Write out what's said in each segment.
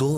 2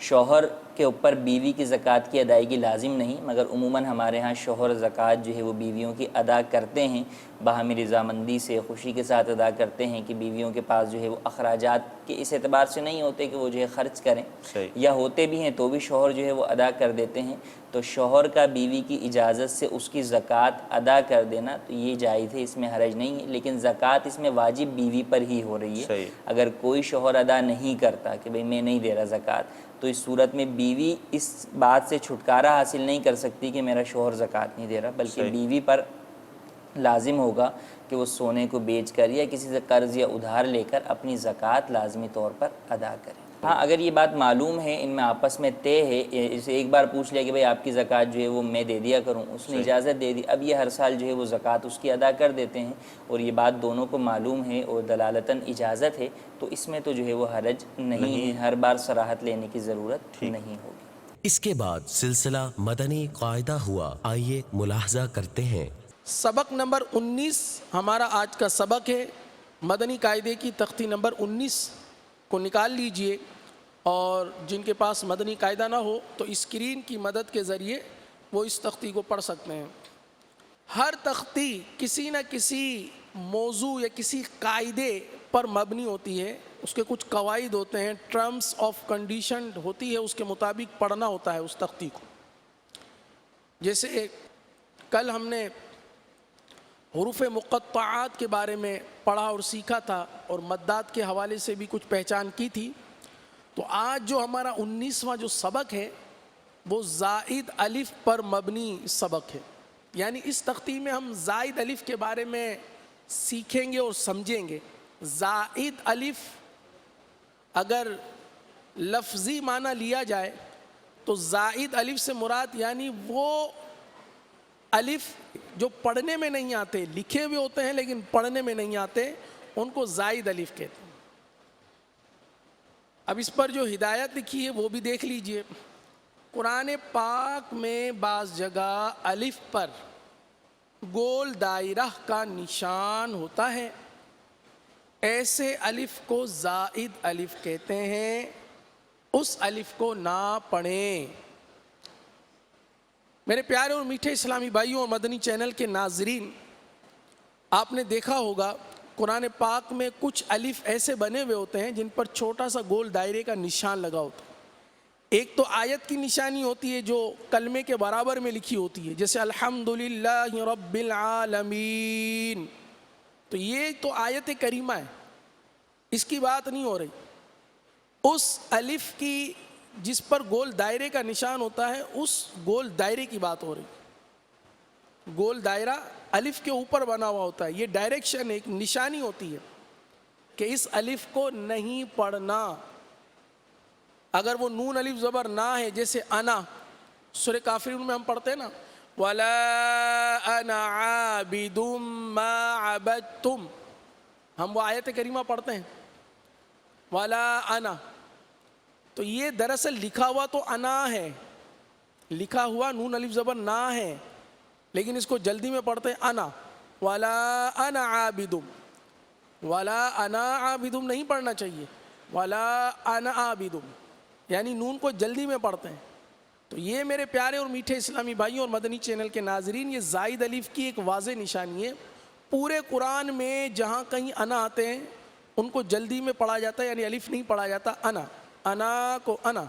شوہر کے اوپر بیوی کی زکوٰۃ کی ادائیگی لازم نہیں، مگر عموماً ہمارے ہاں شوہر زکوٰۃ جو ہے وہ بیویوں کی ادا کرتے ہیں، باہمی رضامندی سے خوشی کے ساتھ ادا کرتے ہیں کہ بیویوں کے پاس جو ہے وہ اخراجات کے اس اعتبار سے نہیں ہوتے کہ وہ جو ہے خرچ کریں، یا ہوتے بھی ہیں تو بھی شوہر جو ہے وہ ادا کر دیتے ہیں، تو شوہر کا بیوی کی اجازت سے اس کی زکوٰۃ ادا کر دینا تو یہ جائز ہے، اس میں حرج نہیں ہے، لیکن زکوٰۃ اس میں واجب بیوی پر ہی ہو رہی ہے۔ اگر کوئی شوہر ادا نہیں کرتا کہ بھئی میں نہیں دے رہا زکوٰۃ، تو اس صورت میں بیوی اس بات سے چھٹکارا حاصل نہیں کر سکتی کہ میرا شوہر زکوٰۃ نہیں دے رہا، بلکہ بیوی پر لازم ہوگا کہ وہ سونے کو بیچ کر یا کسی سے قرض یا ادھار لے کر اپنی زکوٰۃ لازمی طور پر ادا کرے۔ ہاں اگر یہ بات معلوم ہے، ان میں آپس میں طے ہے، اسے ایک بار پوچھ لیا کہ بھئی آپ کی زکوٰۃ جو ہے وہ میں دے دیا کروں، اس نے اجازت دے دی، اب یہ ہر سال جو ہے وہ زکوٰۃ اس کی ادا کر دیتے ہیں اور یہ بات دونوں کو معلوم ہے اور دلالتاً اجازت ہے، تو اس میں تو جو ہے وہ حرج نہیں ہے، ہر بار صراحت لینے کی ضرورت نہیں ہوگی۔ اس کے بعد سلسلہ مدنی قاعدہ ہوا، آئیے ملاحظہ کرتے ہیں۔ سبق نمبر 19 ہمارا آج کا سبق ہے، مدنی قاعدے کی تختی نمبر 19 کو نکال لیجئے، اور جن کے پاس مدنی قاعدہ نہ ہو تو اسکرین کی مدد کے ذریعے وہ اس تختی کو پڑھ سکتے ہیں۔ ہر تختی کسی نہ کسی موضوع یا کسی قاعدے پر مبنی ہوتی ہے، اس کے کچھ قواعد ہوتے ہیں، ٹرمز آف کنڈیشن ہوتی ہے، اس کے مطابق پڑھنا ہوتا ہے اس تختی کو۔ جیسے کل ہم نے حروف مقطعات کے بارے میں پڑھا اور سیکھا تھا، اور مدات کے حوالے سے بھی کچھ پہچان کی تھی، تو آج جو ہمارا 19واں جو سبق ہے وہ زائد الف پر مبنی سبق ہے، یعنی اس تختی میں ہم زائد الف کے بارے میں سیکھیں گے اور سمجھیں گے۔ زائد الف اگر لفظی معنی لیا جائے تو زائد الف سے مراد یعنی وہ الف جو پڑھنے میں نہیں آتے، لکھے ہوئے ہوتے ہیں لیکن پڑھنے میں نہیں آتے، ان کو زائد الف کہتے ہیں۔ اب اس پر جو ہدایت لکھی ہے وہ بھی دیکھ لیجئے۔ قرآن پاک میں بعض جگہ الف پر گول دائرہ کا نشان ہوتا ہے، ایسے الف کو زائد الف کہتے ہیں، اس الف کو نہ پڑھیں۔ میرے پیارے اور میٹھے اسلامی بھائیوں اور مدنی چینل کے ناظرین، آپ نے دیکھا ہوگا قرآن پاک میں کچھ الف ایسے بنے ہوئے ہوتے ہیں جن پر چھوٹا سا گول دائرے کا نشان لگا ہوتا ہے۔ ایک تو آیت کی نشانی ہوتی ہے جو کلمے کے برابر میں لکھی ہوتی ہے، جیسے الحمدللہ رب العالمین، تو یہ تو آیت کریمہ ہے، اس کی بات نہیں ہو رہی۔ اس الف کی جس پر گول دائرے کا نشان ہوتا ہے اس گول دائرے کی بات ہو رہی۔ گول دائرہ الف کے اوپر بنا ہوا ہوتا ہے، یہ ڈائریکشن ایک نشانی ہوتی ہے کہ اس الف کو نہیں پڑھنا۔ اگر وہ نون الف زبر نہ ہے، جیسے انا، سورہ کافرون میں ہم پڑھتے ہیں نا وَلَا أَنَا عَابِدٌ مَا عَبَدْتُمْ، ہم وہ آیت کریمہ پڑھتے ہیں وَلَا أَنَا، تو یہ دراصل لکھا ہوا تو انا ہے، لکھا ہوا نون الف زبر نہ ہے، لیکن اس کو جلدی میں پڑھتے ہیں انا، وَلَا أَنَا عَابِدٌ، وَلَا أَنَا عَابِدٌ نہیں پڑھنا چاہیے، وَلَا أَنَا عَابِدٌ، یعنی نون کو جلدی میں پڑھتے ہیں۔ تو یہ میرے پیارے اور میٹھے اسلامی بھائیوں اور مدنی چینل کے ناظرین، یہ زائد الف کی ایک واضح نشانی ہے۔ پورے قرآن میں جہاں کہیں انا آتے ہیں ان کو جلدی میں پڑھا جاتا ہے، یعنی الف نہیں پڑھا جاتا، انا، انا کو انا،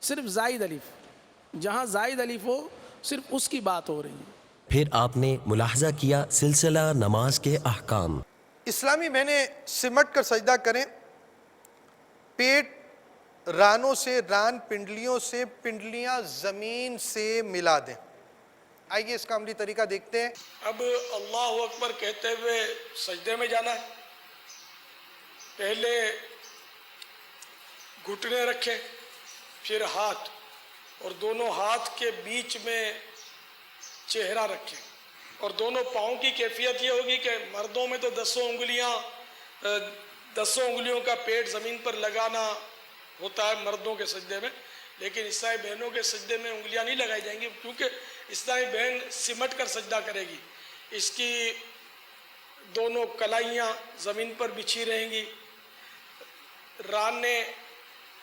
صرف زائد الف، جہاں زائد الف ہو صرف اس کی بات ہو رہی ہے۔ پھر آپ نے ملاحظہ کیا سلسلہ نماز کے احکام۔ اسلامی بہنیں سمٹ کر سجدہ کریں، پیٹ رانوں سے، ران پنڈلیوں سے، پنڈلیاں زمین سے ملا دیں۔ آئیے اس کا عملی طریقہ دیکھتے ہیں۔ اب اللہ اکبر کہتے ہوئے سجدے میں جانا ہے۔ پہلے گھٹنے رکھیں، پھر ہاتھ، اور دونوں ہاتھ کے بیچ میں چہرہ رکھیں، اور دونوں پاؤں کی کیفیت یہ ہوگی کہ مردوں میں تو 10 انگلیوں کا پیٹ زمین پر لگانا ہوتا ہے مردوں کے سجدے میں، لیکن عیسائی بہنوں کے سجدے میں انگلیاں نہیں لگائی جائیں گی، کیونکہ عیسائی بہن سمٹ کر سجدہ کرے گی، اس کی دونوں کلائیاں زمین پر بچھی رہیں گی، رانے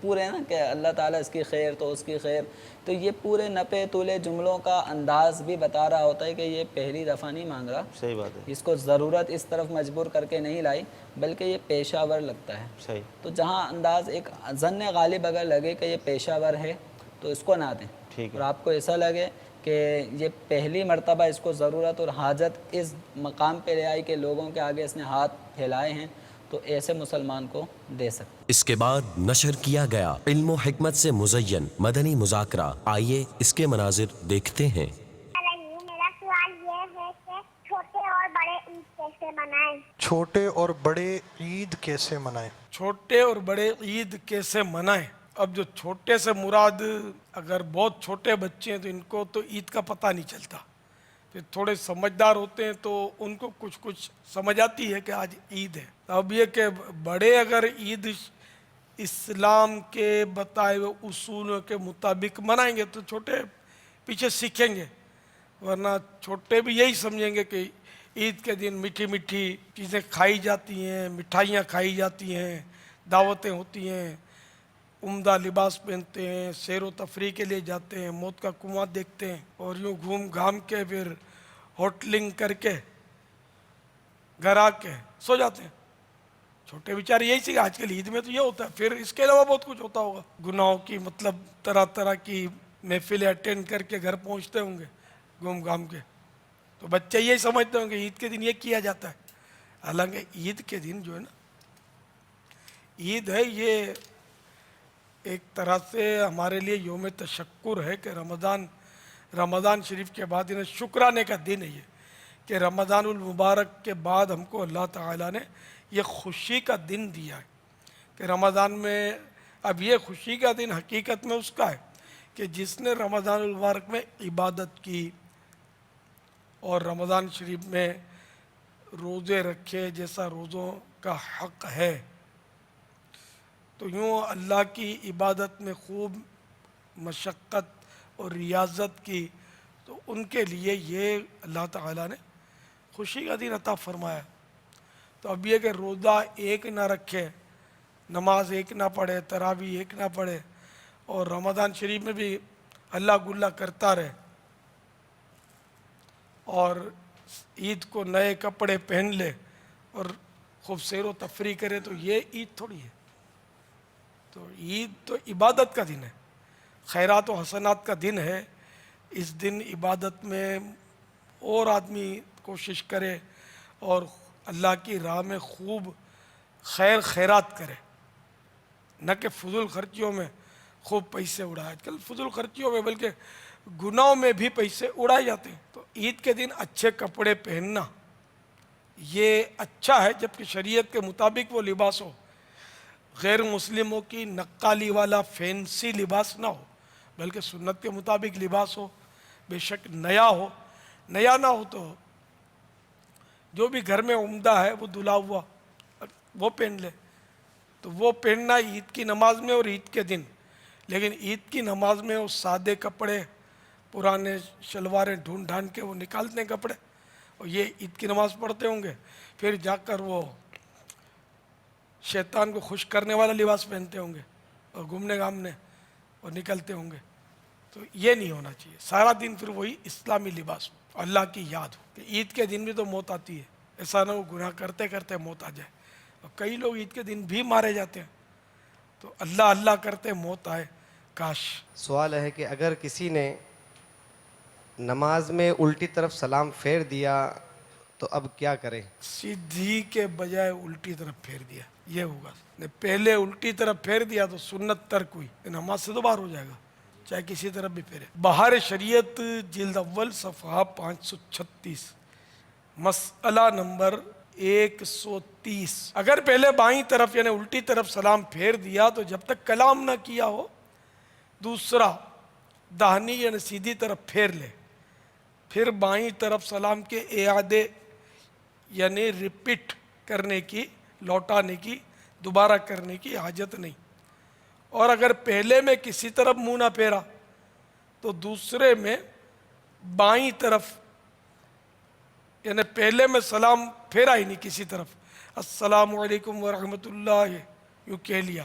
پورے نا کہ اللہ تعالیٰ اس کی خیر تو اس کی خیر، تو یہ پورے نپے تولے جملوں کا انداز بھی بتا رہا ہوتا ہے کہ یہ پہلی دفعہ نہیں مانگ رہا، صحیح بات ہے، اس کو ضرورت اس طرف مجبور کر کے نہیں لائی، بلکہ یہ پیشہ ور لگتا ہے. صحیح. تو جہاں انداز ایک ظن غالب اگر لگے کہ یہ پیشہ ور ہے تو اس کو نہ دیں، اور آپ کو ایسا لگے کہ یہ پہلی مرتبہ اس کو ضرورت اور حاجت اس مقام پہ لے آئی کہ لوگوں کے آگے اس نے ہاتھ پھیلائے ہیں، تو ایسے مسلمان کو دے سکتے. اس کے بعد نشر کیا گیا علم و حکمت سے مزین مدنی مذاکرہ. آئیے اس کے مناظر دیکھتے ہیں. میرا سوال یہ ہے کہ چھوٹے اور بڑے عید کیسے منائیں؟ چھوٹے اور بڑے عید کیسے منائیں؟ چھوٹے اور بڑے عید کیسے منائیں؟ اب جو چھوٹے سے مراد اگر بہت چھوٹے بچے ہیں تو ان کو تو عید کا پتہ نہیں چلتا، پھر تھوڑے سمجھدار ہوتے ہیں تو ان کو کچھ سمجھ آتی ہے کہ آج عید ہے. اب یہ کہ بڑے اگر عید اسلام کے بتائے ہوئے اصولوں کے مطابق منائیں گے تو چھوٹے پیچھے سیکھیں گے، ورنہ چھوٹے بھی یہی سمجھیں گے کہ عید کے دن میٹھی میٹھی چیزیں کھائی جاتی ہیں، مٹھائیاں کھائی جاتی ہیں، دعوتیں ہوتی ہیں، عمدہ لباس پہنتے ہیں، سیر و تفریح کے لیے جاتے ہیں، موت کا کنواں دیکھتے ہیں، اور یوں گھوم گھام کے پھر ہوٹلنگ کر کے گھر آ کے سو جاتے ہیں. چھوٹے بیچارے یہی سیکھا. آج کل عید میں تو یہ ہوتا ہے، پھر اس کے علاوہ بہت کچھ ہوتا ہوگا، گناہوں کی مطلب طرح طرح کی محفلیں اٹینڈ کر کے گھر پہنچتے ہوں گے گھوم گھام کے. تو بچے یہی سمجھتے ہوں گے عید کے دن یہ کیا جاتا ہے. حالانکہ عید کے دن جو ہے نا، عید ہے یہ ایک طرح سے ہمارے لیے یوم تشکر ہے کہ رمضان شریف کے بعد انہیں شکرانے کا دن ہے یہ، کہ رمضان المبارک کے بعد ہم کو اللہ تعالیٰ نے یہ خوشی کا دن دیا ہے کہ رمضان میں. اب یہ خوشی کا دن حقیقت میں اس کا ہے کہ جس نے رمضان المبارک میں عبادت کی اور رمضان شریف میں روزے رکھے جیسا روزوں کا حق ہے، تو یوں اللہ کی عبادت میں خوب مشقت اور ریاضت کی، تو ان کے لیے یہ اللہ تعالیٰ نے خوشی کا دن عطا فرمایا. تو اب یہ کہ روزہ ایک نہ رکھے، نماز ایک نہ پڑھے، تراویح ایک نہ پڑھے، اور رمضان شریف میں بھی اللہ گلا کرتا رہے اور عید کو نئے کپڑے پہن لے اور خوب سیر و تفریح کرے، تو یہ عید تھوڑی ہے. تو عید تو عبادت کا دن ہے، خیرات و حسنات کا دن ہے. اس دن عبادت میں اور آدمی کوشش کرے اور اللہ کی راہ میں خوب خیرات کرے، نہ کہ فضول خرچیوں میں خوب پیسے اڑائے. آج کل فضول خرچیوں میں بلکہ گناہوں میں بھی پیسے اڑائے جاتے ہیں. تو عید کے دن اچھے کپڑے پہننا یہ اچھا ہے، جبکہ شریعت کے مطابق وہ لباس ہو، غیر مسلموں کی نقالی والا فینسی لباس نہ ہو، بلکہ سنت کے مطابق لباس ہو. بے شک نیا نہ ہو تو جو بھی گھر میں عمدہ ہے وہ دھلا ہوا وہ پہن لے. تو وہ پہننا عید کی نماز میں اور عید کے دن. لیکن عید کی نماز میں وہ سادے کپڑے، پرانے شلواریں ڈھونڈ ڈھانڈ کے وہ نکالتے ہیں کپڑے، اور یہ عید کی نماز پڑھتے ہوں گے، پھر جا کر وہ شیطان کو خوش کرنے والا لباس پہنتے ہوں گے اور گھومنے گھامنے اور نکلتے ہوں گے. تو یہ نہیں ہونا چاہیے. سارا دن پھر وہی اسلامی لباس ہو، اللہ کی یاد ہو. کہ عید کے دن بھی تو موت آتی ہے، ایسا نہ وہ گناہ کرتے کرتے موت آ جائے. اور کئی لوگ عید کے دن بھی مارے جاتے ہیں. تو اللہ کرتے موت آئے کاش. سوال ہے کہ اگر کسی نے نماز میں الٹی طرف سلام پھیر دیا تو اب کیا کرے؟ سیدھی کے بجائے الٹی طرف پھیر دیا یہ ہوگا. پہلے الٹی طرف پھیر دیا تو سنت ترک ہوئی، نماز سے تو باہر ہو جائے گا، چاہے کسی طرف بھی پھیرے. بہار شریعت جلد اول صفحہ 536 مسئلہ نمبر 130. اگر پہلے بائیں طرف یعنی الٹی طرف سلام پھیر دیا تو جب تک کلام نہ کیا ہو دوسرا داہنی یعنی سیدھی طرف پھیر لے. پھر بائیں طرف سلام کے اعادے یعنی ریپیٹ کرنے کی، لوٹانے کی، دوبارہ کرنے کی حاجت نہیں. اور اگر پہلے میں کسی طرف منہ نہ پھیرا تو دوسرے میں بائیں طرف یعنی پہلے میں سلام پھیرا ہی نہیں کسی طرف، السلام علیکم ورحمۃ اللہ یوں کہہ لیا،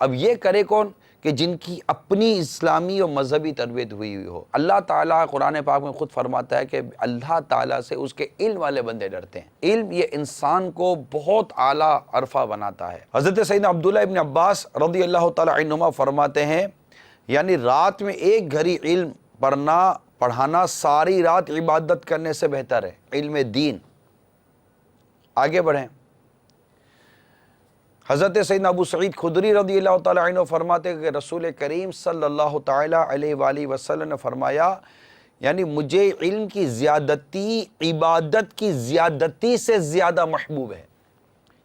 اب یہ کرے کون کہ جن کی اپنی اسلامی اور مذہبی تربیت ہوئی ہو. اللہ تعالیٰ قرآن پاک میں خود فرماتا ہے کہ اللہ تعالیٰ سے اس کے علم والے بندے ڈرتے ہیں. علم یہ انسان کو بہت اعلیٰ عرفہ بناتا ہے. حضرت سیدنا عبداللہ ابن عباس رضی اللہ تعالیٰ عنہما فرماتے ہیں یعنی رات میں ایک گھڑی علم پڑھانا ساری رات عبادت کرنے سے بہتر ہے. علم دین. آگے بڑھیں. حضرت سیدنا ابو سعید خدری رضی اللہ تعالیٰ عنہ فرماتے ہیں کہ رسول کریم صلی اللہ تعالیٰ علیہ وآلہ وسلم نے فرمایا یعنی مجھے علم کی زیادتی عبادت کی زیادتی سے زیادہ محبوب ہے.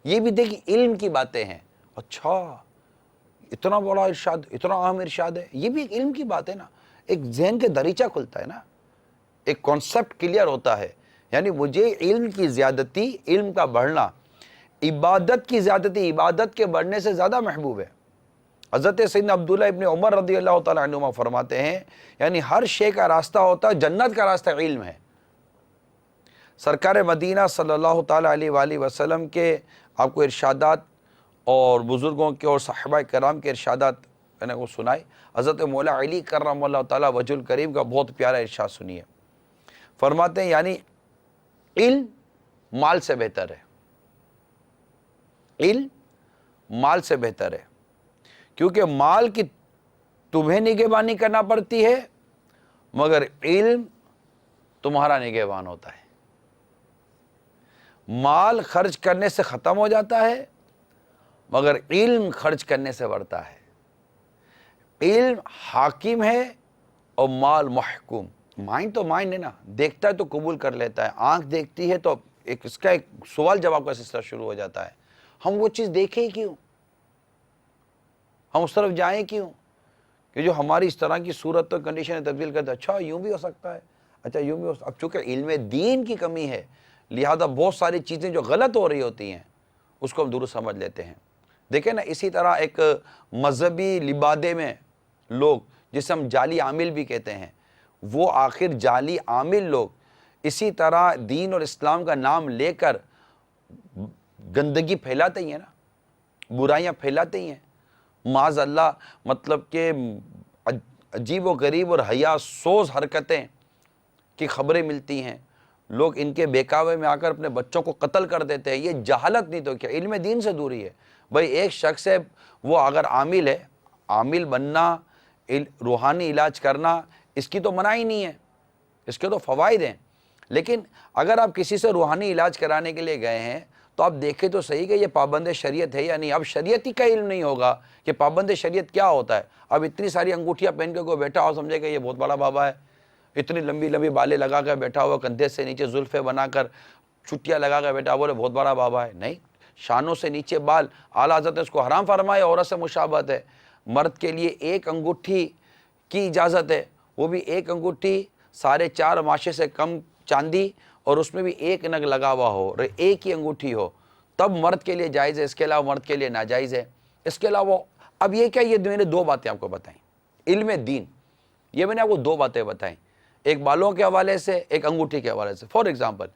یہ بھی دیکھیں علم کی باتیں ہیں. اچھا اتنا بڑا ارشاد، اتنا اہم ارشاد ہے. یہ بھی ایک علم کی بات ہے نا، ایک ذہن کے دریچہ کھلتا ہے نا، ایک کانسیپٹ کلیئر ہوتا ہے. یعنی مجھے علم کی زیادتی، علم کا بڑھنا، عبادت کی زیادتی عبادت کے بڑھنے سے زیادہ محبوب ہے. حضرت سیدنا عبداللہ ابن عمر رضی اللہ تعالیٰ عنہما فرماتے ہیں یعنی ہر شے کا راستہ ہوتا ہے، جنت کا راستہ علم ہے. سرکار مدینہ صلی اللہ تعالیٰ علیہ وآلہ وسلم کے آپ کو ارشادات اور بزرگوں کے اور صحابہ کرام کے ارشادات میں نے وہ سنائے. حضرت مولا علی کرم اللہ تعالیٰ وجہ الکریم کا بہت پیارا ارشاد سنیے. فرماتے ہیں یعنی علم مال سے بہتر ہے. علم مال سے بہتر ہے کیونکہ مال کی تمہیں نگہبانی کرنا پڑتی ہے مگر علم تمہارا نگہبان ہوتا ہے. مال خرچ کرنے سے ختم ہو جاتا ہے مگر علم خرچ کرنے سے بڑھتا ہے. علم حاکم ہے اور مال محکوم. مائنڈ تو مائنڈ ہے نا، دیکھتا ہے تو قبول کر لیتا ہے. آنکھ دیکھتی ہے تو اس کا ایک سوال جواب کا سلسلہ شروع ہو جاتا ہے. ہم وہ چیز دیکھیں کیوں، ہم اس طرف جائیں کیوں کہ جو ہماری اس طرح کی صورت اور کنڈیشن تبدیل کرتے ہیں. اچھا یوں بھی ہو سکتا ہے، اچھا یوں بھی ہو سکتا ہے. اب چونکہ علم دین کی کمی ہے لہذا بہت ساری چیزیں جو غلط ہو رہی ہوتی ہیں اس کو ہم درست سمجھ لیتے ہیں. دیکھیں نا اسی طرح ایک مذہبی لبادے میں لوگ جسے ہم جعلی عامل بھی کہتے ہیں، وہ آخر جعلی عامل لوگ اسی طرح دین اور اسلام کا نام لے کر گندگی پھیلاتے ہی ہیں نا، برائیاں پھیلاتے ہی ہیں. معاذ اللہ مطلب کہ عجیب و غریب اور حیا سوز حرکتیں کی خبریں ملتی ہیں. لوگ ان کے بہکاوے میں آ کر اپنے بچوں کو قتل کر دیتے ہیں. یہ جہالت نہیں تو کیا، علم دین سے دوری ہے. بھائی ایک شخص ہے وہ اگر عامل ہے، عامل بننا، روحانی علاج کرنا اس کی تو منع ہی نہیں ہے، اس کے تو فوائد ہیں. لیکن اگر آپ کسی سے روحانی علاج کرانے کے لیے گئے ہیں تو آپ دیکھیں تو صحیح کہ یہ پابند شریعت ہے یا نہیں. اب شریعت ہی کا علم نہیں ہوگا کہ پابند شریعت کیا ہوتا ہے. اب اتنی ساری انگوٹھیاں پہن کے کوئی بیٹھا ہو سمجھے کہ یہ بہت بڑا بابا ہے. اتنی لمبی لمبی بالیں لگا کر بیٹھا ہوا، کندھے سے نیچے زلفیں بنا کر چٹیاں لگا کر بیٹھا بولے بہت بڑا بابا ہے. نہیں، شانوں سے نیچے بال اعلیٰ حضرت نے اس کو حرام فرمایا. عورت سے مشابہت ہے. مرد کے لیے ایک انگوٹھی کی اجازت ہے، وہ بھی ایک انگوٹھی 4.5 ماشے سے کم چاندی اور اس میں بھی ایک نگ لگا ہوا ہو اور ایک ہی انگوٹھی ہو، تب مرد کے لیے جائز ہے. اس کے علاوہ مرد کے لیے ناجائز ہے. اس کے علاوہ اب یہ کیا، یہ میں نے 2 باتیں آپ کو بتائیں. علم دین یہ میں نے آپ کو 2 باتیں بتائیں، ایک بالوں کے حوالے سے، ایک انگوٹھی کے حوالے سے. فار ایگزامپل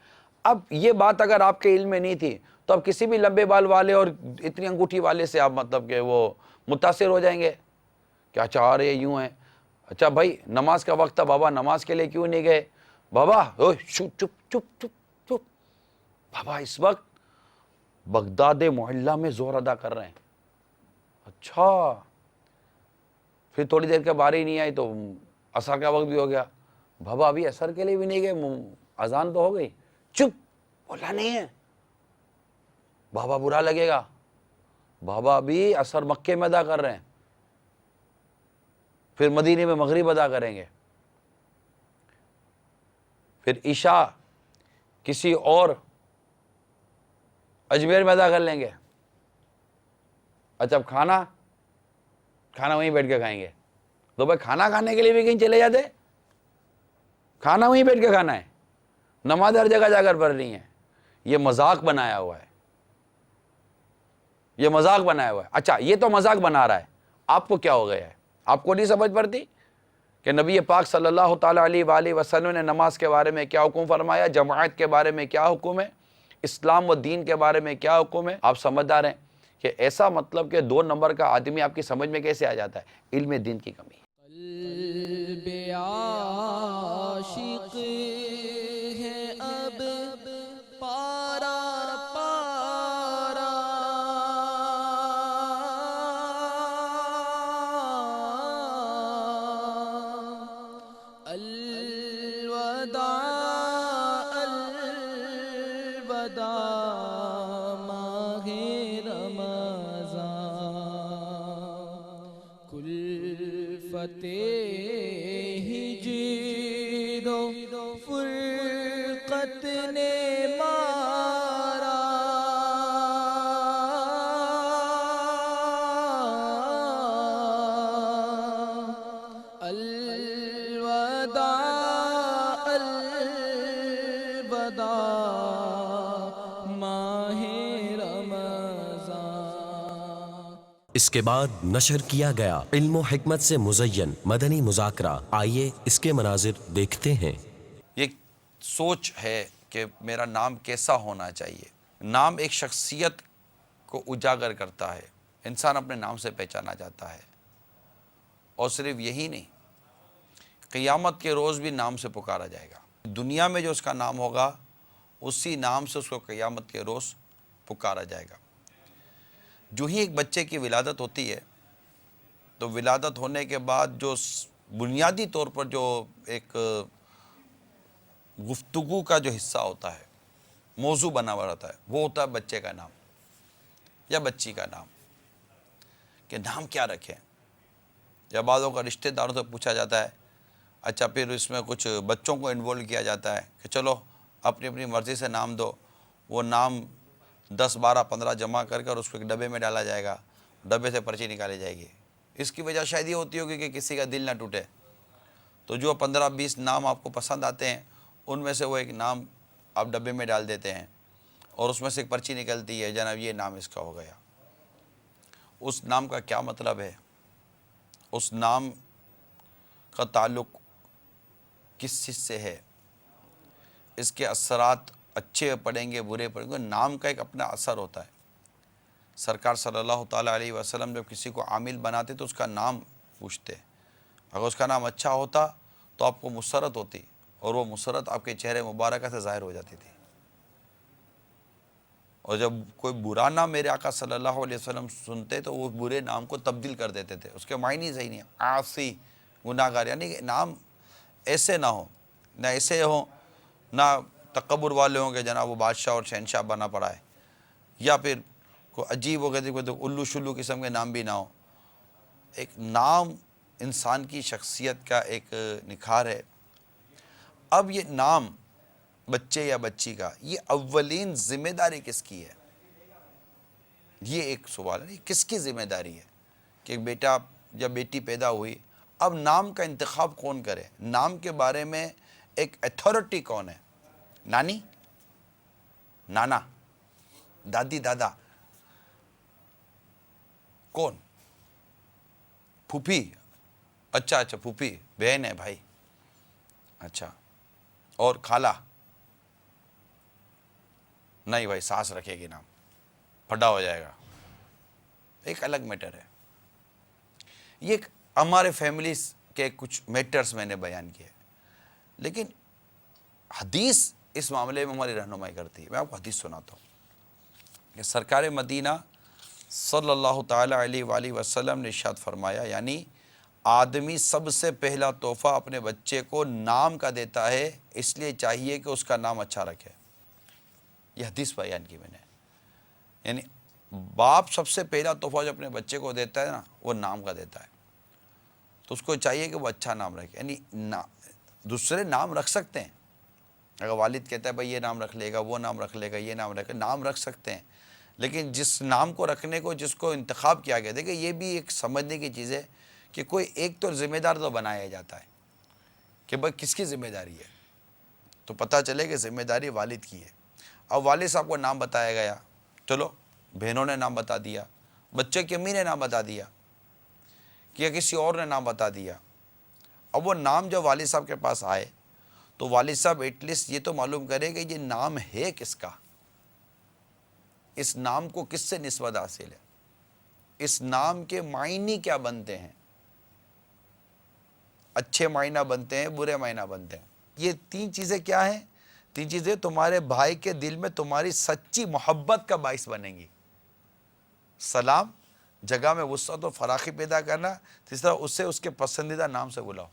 اب یہ بات اگر آپ کے علم میں نہیں تھی تو اب کسی بھی لمبے بال والے اور اتنی انگوٹھی والے سے آپ مطلب کہ وہ متاثر ہو جائیں گے. کیا چاہ رہے یوں ہیں؟ اچھا بھائی نماز کا وقت تھا، بابا نماز کے لیے کیوں نہیں گئے؟ بابا چپ چپ چپ چپ چپ، بابا اس وقت بغداد محلہ میں زور ادا کر رہے ہیں. اچھا پھر تھوڑی دیر کے باری نہیں آئی تو عصر کا وقت بھی ہو گیا. بابا ابھی عصر کے لیے بھی نہیں گئے، اذان تو ہو گئی. چپ، بولا نہیں ہے. بابا برا لگے گا. بابا ابھی عصر مکے میں ادا کر رہے ہیں، پھر مدینے میں مغرب ادا کریں گے، پھر عشاء کسی اور اجمیر میں ادا کر لیں گے. اچھا اب کھانا وہیں بیٹھ کے کھائیں گے. تو بھائی کھانا کھانے کے لیے بھی کہیں چلے جاتے، کھانا وہیں بیٹھ کے کھانا ہے، نماز ہر جگہ جا کر پڑھ رہی ہیں. یہ مذاق بنایا ہوا ہے، یہ مذاق بنایا ہوا ہے. اچھا یہ تو مذاق بنا رہا ہے، آپ کو کیا ہو گیا ہے؟ آپ کو نہیں سمجھ پڑتی کہ نبی پاک صلی اللہ تعالیٰ علیہ وآلہ وسلم نے نماز کے بارے میں کیا حکم فرمایا، جماعت کے بارے میں کیا حکم ہے، اسلام و دین کے بارے میں کیا حکم ہے؟ آپ سمجھدار ہیں کہ ایسا مطلب کہ 2 نمبر کا آدمی آپ کی سمجھ میں کیسے آ جاتا ہے؟ علم دین کی کمی. قلب عاشق ہے اب پارا پارا، الوداع الوداع ماہ رمضان، کلفت ہجر و فرقت نے مارا، الوداع الوداع ماہ رمضان. اس کے بعد نشر کیا گیا علم و حکمت سے مزین مدنی مذاکرہ. آئیے اس کے مناظر دیکھتے ہیں. یہ سوچ ہے کہ میرا نام کیسا ہونا چاہیے. نام ایک شخصیت کو اجاگر کرتا ہے. انسان اپنے نام سے پہچانا جاتا ہے. اور صرف یہی نہیں، قیامت کے روز بھی نام سے پکارا جائے گا. دنیا میں جو اس کا نام ہوگا اسی نام سے اس کو قیامت کے روز پکارا جائے گا. جو ہی ایک بچے کی ولادت ہوتی ہے تو ولادت ہونے کے بعد جو بنیادی طور پر جو ایک گفتگو کا جو حصہ ہوتا ہے، موضوع بنا ہوا رہتا ہے، وہ ہوتا ہے بچے کا نام یا بچی کا نام. کہ نام کیا رکھیں؟ یا بعضوں کا رشتہ داروں سے پوچھا جاتا ہے. اچھا، پھر اس میں کچھ بچوں کو انوالو کیا جاتا ہے کہ چلو اپنی اپنی مرضی سے نام دو. وہ نام 10 12 15 جمع کر کر اس کو ایک ڈبے میں ڈالا جائے گا. ڈبے سے پرچی نکالی جائے گی. اس کی وجہ شاید یہ ہوتی ہوگی کہ کسی کا دل نہ ٹوٹے. تو جو 15 20 نام آپ کو پسند آتے ہیں ان میں سے وہ ایک نام آپ ڈبے میں ڈال دیتے ہیں اور اس میں سے ایک پرچی نکلتی ہے، جناب یہ نام اس کا ہو گیا. اس نام کا کیا مطلب ہے؟ اس نام کا تعلق کس چیز سے ہے؟ اس کے اثرات اچھے پڑیں گے برے پڑیں گے؟ نام کا ایک اپنا اثر ہوتا ہے. سرکار صلی اللہ تعالیٰ علیہ وسلم جب کسی کو عامل بناتے تو اس کا نام پوچھتے. اگر اس کا نام اچھا ہوتا تو آپ کو مسرت ہوتی اور وہ مسرت آپ کے چہرے مبارکہ سے ظاہر ہو جاتی تھی. اور جب کوئی برا نام میرے آقا صلی اللہ علیہ وسلم سنتے تو وہ برے نام کو تبدیل کر دیتے تھے. اس کے معنی صحیح نہیں ہے. عاصی، گناہگار، یعنی کہ نام ایسے نہ ہو، نہ ایسے ہوں، نہ تکبر والے ہوں کہ جناب وہ بادشاہ اور شہنشاہ بنا پڑا ہے، یا پھر کوئی عجیب ہو گئے تو الو شلو قسم کے نام بھی نہ ہو. ایک نام انسان کی شخصیت کا ایک نکھار ہے. اب یہ نام بچے یا بچی کا، یہ اولین ذمہ داری کس کی ہے؟ یہ ایک سوال ہے. کس کی ذمہ داری ہے کہ ایک بیٹا یا بیٹی پیدا ہوئی، اب نام کا انتخاب کون کرے؟ نام کے بارے میں ایک ایتھارٹی کون ہے؟ نانی، نانا، دادی، دادا، کون؟ پھوپھی. اچھا پھوپھی، بہن ہے، بھائی. اچھا، اور خالہ؟ نہیں بھائی، ساس رکھے گی نام، پھڈا ہو جائے گا. ایک الگ میٹر ہے. یہ ایک ہمارے فیملیز کے کچھ میٹرز میں نے بیان کیے، لیکن حدیث اس معاملے میں ہماری رہنمائی کرتی ہے. میں آپ کو حدیث سناتا ہوں کہ سرکار مدینہ صلی اللہ تعالیٰ علیہ وآلہ وسلم نے ارشاد فرمایا، یعنی آدمی سب سے پہلا تحفہ اپنے بچے کو نام کا دیتا ہے، اس لیے چاہیے کہ اس کا نام اچھا رکھے. یہ حدیث بیان کی میں نے. یعنی باپ سب سے پہلا تحفہ جو اپنے بچے کو دیتا ہے نا، وہ نام کا دیتا ہے. تو اس کو چاہیے کہ وہ اچھا نام رکھے. یعنی دوسرے نام رکھ سکتے ہیں. اگر والد کہتا ہے بھائی یہ نام رکھ لے گا، وہ نام رکھ لے گا، یہ نام رکھ سکتے ہیں. لیکن جس نام کو رکھنے کو، جس کو انتخاب کیا گیا، دیکھیں یہ بھی ایک سمجھنے کی چیز ہے کہ کوئی ایک تو ذمہ دار تو بنایا جاتا ہے کہ بھائی کس کی ذمہ داری ہے. تو پتہ چلے کہ ذمہ داری والد کی ہے. اب والد صاحب کو نام بتایا گیا، چلو بہنوں نے نام بتا دیا، بچے کی امی نے نام بتا دیا، یا کسی اور نے نام بتا دیا. اب وہ نام جب والد صاحب کے پاس آئے تو والد صاحب ایٹ لیسٹ یہ تو معلوم کرے کہ یہ نام ہے کس کا، اس نام کو کس سے نسبت حاصل ہے. اس نام کے معنی کیا بنتے ہیں، اچھے معنی بنتے ہیں، برے معنی بنتے ہیں. یہ 3 چیزیں کیا ہیں؟ 3 چیزیں تمہارے بھائی کے دل میں تمہاری سچی محبت کا باعث بنیں گی. سلام، جگہ میں وسعت و فراخی پیدا کرنا. تیسرا، اسے اس کے پسندیدہ نام سے بلاؤ.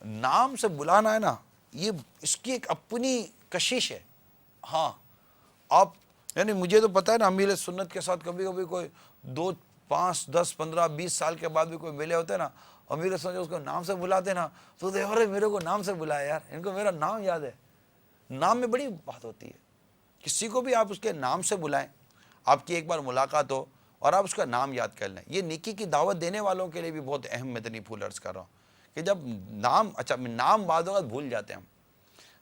نام سے بلانا ہے نا، یہ اس کی ایک اپنی کشش ہے. ہاں آپ یعنی مجھے تو پتہ ہے نا، امیر سنت کے ساتھ کبھی کبھی کوئی 2 5 10 15 20 سال کے بعد بھی کوئی ملے ہوتے نا، امیر سنت اس کو نام سے بلاتے نا تو ارے میرے کو نام سے بلایا یار، ان کو میرا نام یاد ہے. نام میں بڑی بات ہوتی ہے. کسی کو بھی آپ اس کے نام سے بلائیں، آپ کی ایک بار ملاقات ہو اور آپ اس کا نام یاد کر لیں. یہ نیکی کی دعوت دینے والوں کے لیے بھی بہت اہم مدنی پھول عرض کر رہا ہوں کہ جب نام بعض اوقات بھول جاتے ہیں ہم.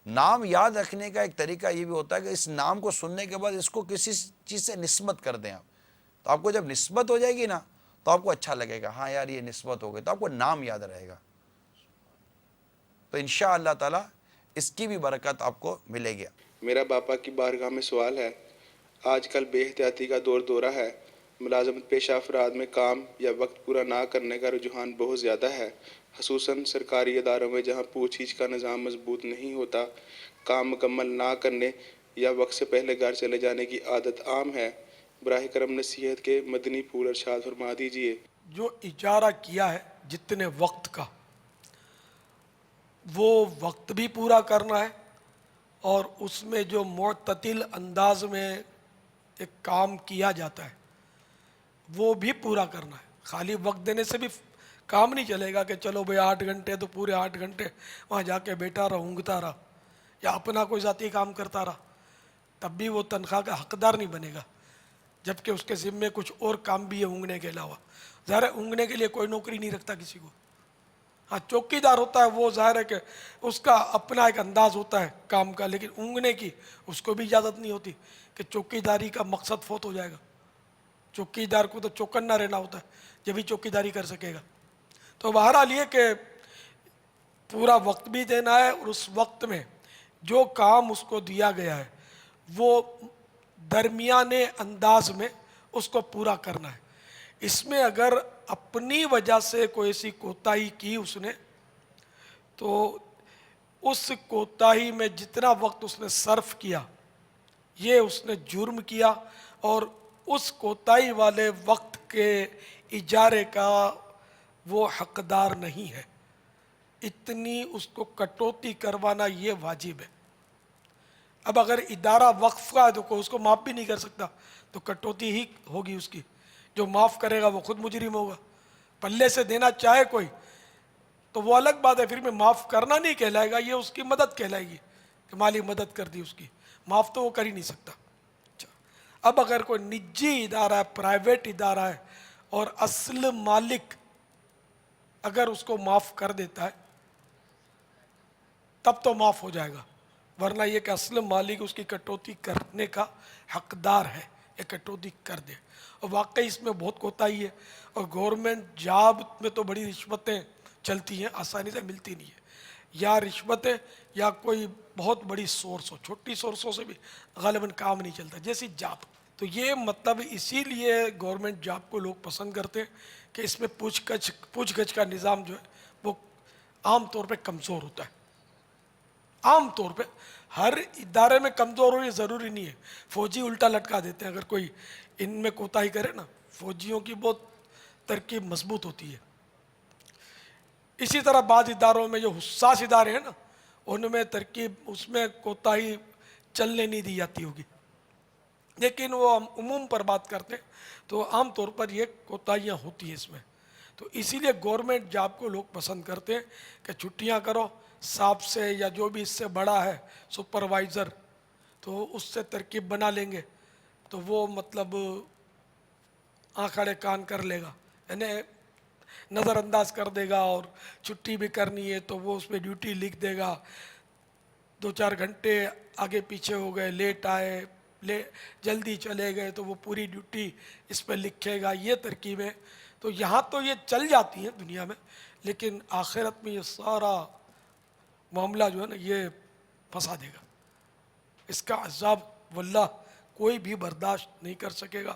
نام یاد رکھنے کا ایک طریقہ یہ بھی ہوتا ہے کہ اس نام کو سننے کے بعد اس کو کسی چیز سے نسبت کر دیں آپ. تو آپ کو جب نسبت ہو جائے گی نا تو آپ کو اچھا لگے گا، ہاں یار یہ نسبت ہو گئی، تو آپ کو نام یاد رہے گا. تو انشاءاللہ تعالی اس کی بھی برکت آپ کو ملے گی. میرا باپا کی بارگاہ میں سوال ہے، آج کل بے احتیاطی کا دورہ ہے، ملازمت پیشہ افراد میں کام یا وقت پورا نہ کرنے کا رجحان بہت زیادہ ہے، خصوصاً سرکاری اداروں میں جہاں پوچھ ہچھ کا نظام مضبوط نہیں ہوتا. کام مکمل نہ کرنے یا وقت سے پہلے گھر چلے جانے کی عادت عام ہے. براہ کرم نصیحت کے مدنی پھول ارشاد فرما دیجیے. جو اجارہ کیا ہے جتنے وقت کا، وہ وقت بھی پورا کرنا ہے، اور اس میں جو معتدل انداز میں ایک کام کیا جاتا ہے وہ بھی پورا کرنا ہے. خالی وقت دینے سے بھی کام نہیں چلے گا کہ چلو بھئی 8 گھنٹے تو پورے 8 گھنٹے وہاں جا کے بیٹھا رہا، اونگتا رہا یا اپنا کوئی ذاتی کام کرتا رہا، تب بھی وہ تنخواہ کا حقدار نہیں بنے گا، جبکہ اس کے ذمے کچھ اور کام بھی ہے اونگنے کے علاوہ. ظاہر ہے اونگنے کے لیے کوئی نوکری نہیں رکھتا کسی کو. ہاں چوکی دار ہوتا ہے، وہ ظاہر ہے کہ اس کا اپنا ایک انداز ہوتا ہے کام کا، لیکن اونگنے کی اس کو بھی اجازت نہیں ہوتی کہ چوکی داری کا مقصد فوت ہو جائے گا. چوکی دار کو تو چوکنا رہنا ہوتا ہے جب ہی چوکی داری کر سکے گا. تو بہرحال یہ کہ پورا وقت بھی دینا ہے، اور اس وقت میں جو کام اس کو دیا گیا ہے وہ درمیانے انداز میں اس کو پورا کرنا ہے. اس میں اگر اپنی وجہ سے کوئی ایسی کوتاہی کی اس نے، تو اس کوتاہی میں جتنا وقت اس نے صرف کیا یہ اس نے جرم کیا، اور اس کوتاہی والے وقت کے اجارے کا وہ حقدار نہیں ہے. اتنی اس کو کٹوتی کروانا یہ واجب ہے. اب اگر ادارہ وقف کا ہے تو کوئی اس کو معاف بھی نہیں کر سکتا، تو کٹوتی ہی ہوگی اس کی. جو معاف کرے گا وہ خود مجرم ہوگا. پلے سے دینا چاہے کوئی تو وہ الگ بات ہے، پھر میں معاف کرنا نہیں کہلائے گا، یہ اس کی مدد کہلائے گی کہ مالی مدد کر دی اس کی. معاف تو وہ کر ہی نہیں سکتا. اب اگر کوئی نجی ادارہ ہے، پرائیویٹ ادارہ ہے، اور اصل مالک اگر اس کو معاف کر دیتا ہے تب تو معاف ہو جائے گا، ورنہ یہ کہ اصل مالک اس کی کٹوتی کرنے کا حقدار ہے، یہ کٹوتی کر دے. اور واقعی اس میں بہت کوتاہی ہے، اور گورنمنٹ جاب میں تو بڑی رشوتیں چلتی ہیں، آسانی سے ملتی نہیں ہے. یا رشوتیں یا کوئی بہت بڑی سورس ہو، چھوٹی سورسوں سے بھی غالباً کام نہیں چلتا، جیسی جاب. تو یہ مطلب اسی لیے گورنمنٹ جاب کو لوگ پسند کرتے ہیں کہ اس میں پوچھ گچھ کا نظام جو ہے وہ عام طور پہ کمزور ہوتا ہے. عام طور پہ ہر ادارے میں کمزور ہو یہ ضروری نہیں ہے. فوجی الٹا لٹکا دیتے ہیں، اگر کوئی ان میں کوتاہی کرے نا، فوجیوں کی بہت ترکیب مضبوط ہوتی ہے. اسی طرح بعض اداروں میں جو حساس ادارے ہیں نا، ان میں ترکیب اس میں کوتاہی چلنے نہیں دی جاتی ہوگی، لیکن وہ عموم پر بات کرتے ہیں تو عام طور پر یہ کوتاہیاں ہوتی ہیں اس میں. تو اسی لیے گورنمنٹ جاب کو لوگ پسند کرتے ہیں کہ چھٹیاں کرو، صاحب سے یا جو بھی اس سے بڑا ہے سپروائزر تو اس سے ترکیب بنا لیں گے تو وہ مطلب آنکھ آڑے کان کر لے گا، یعنی نظر انداز کر دے گا. اور چھٹی بھی کرنی ہے تو وہ اس پہ ڈیوٹی لکھ دے گا، 2-4 گھنٹے آگے پیچھے ہو گئے، لیٹ آئے، جلدی چلے گئے تو وہ پوری ڈیوٹی اس پہ لکھے گا. یہ ترکیبیں تو یہاں تو یہ چل جاتی ہیں دنیا میں، لیکن آخرت میں یہ سارا معاملہ جو ہے نا یہ پھنسا دے گا. اس کا عذاب واللہ کوئی بھی برداشت نہیں کر سکے گا.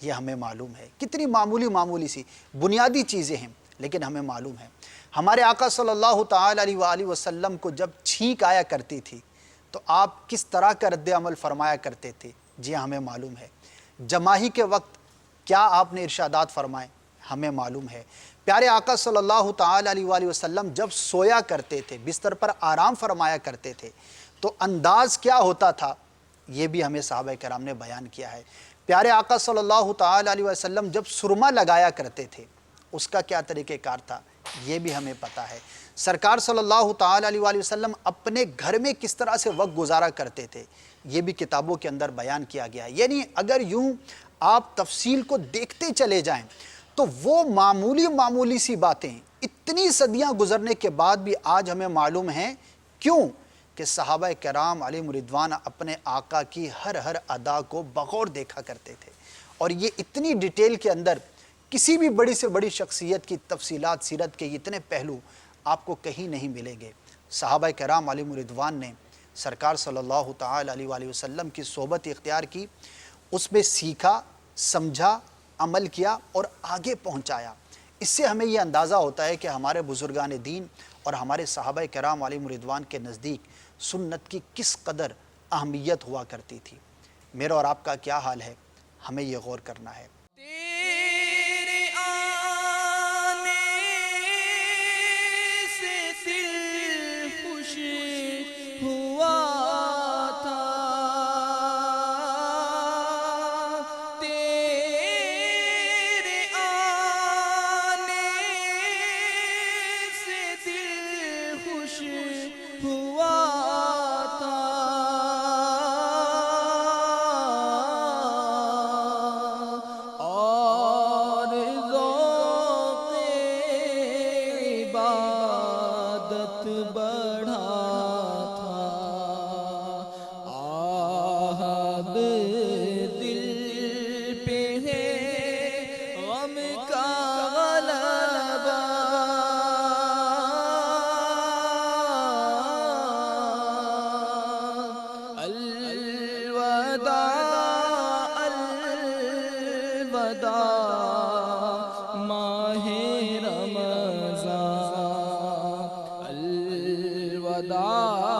یہ ہمیں معلوم ہے. کتنی معمولی سی بنیادی چیزیں ہیں لیکن ہمیں معلوم ہے. ہمارے آقا صلی اللہ تعالی علیہ وآلہ وسلم کو جب چھینک آیا کرتی تھی تو آپ کس طرح کا رد عمل فرمایا کرتے تھے؟ جی ہمیں معلوم ہے. جماہی کے وقت کیا آپ نے ارشادات فرمائے؟ ہمیں معلوم ہے. پیارے آقا صلی اللہ تعالی علیہ وآلہ وسلم جب سویا کرتے تھے، بستر پر آرام فرمایا کرتے تھے تو انداز کیا ہوتا تھا؟ یہ بھی ہمیں صحابہ کرام نے بیان کیا ہے. پیارے آقا صلی اللہ تعالی علیہ وسلم جب سرما لگایا کرتے تھے اس کا کیا طریقہ کار تھا؟ یہ بھی ہمیں پتہ ہے. سرکار صلی اللہ تعالی علیہ وآلہ وسلم اپنے گھر میں کس طرح سے وقت گزارا کرتے تھے یہ بھی کتابوں کے اندر بیان کیا گیا ہے. یعنی اگر یوں آپ تفصیل کو دیکھتے چلے جائیں تو وہ معمولی سی باتیں اتنی صدیاں گزرنے کے بعد بھی آج ہمیں معلوم ہیں. کیوں؟ کہ صحابہ کرام علیہم رضوان اپنے آقا کی ہر ادا کو بغور دیکھا کرتے تھے. اور یہ اتنی ڈیٹیل کے اندر کسی بھی بڑی سے بڑی شخصیت کی تفصیلات سیرت کے اتنے پہلو آپ کو کہیں نہیں ملیں گے. صحابہ کرام علیہم رضوان نے سرکار صلی اللہ تعالی علیہ وآلہ وسلم کی صحبت اختیار کی، اس میں سیکھا، سمجھا، عمل کیا اور آگے پہنچایا. اس سے ہمیں یہ اندازہ ہوتا ہے کہ ہمارے بزرگان دین اور ہمارے صحابہ کرام علیہم رضوان کے نزدیک سنت کی کس قدر اہمیت ہوا کرتی تھی. میرا اور آپ کا کیا حال ہے؟ ہمیں یہ غور کرنا ہے. الوداع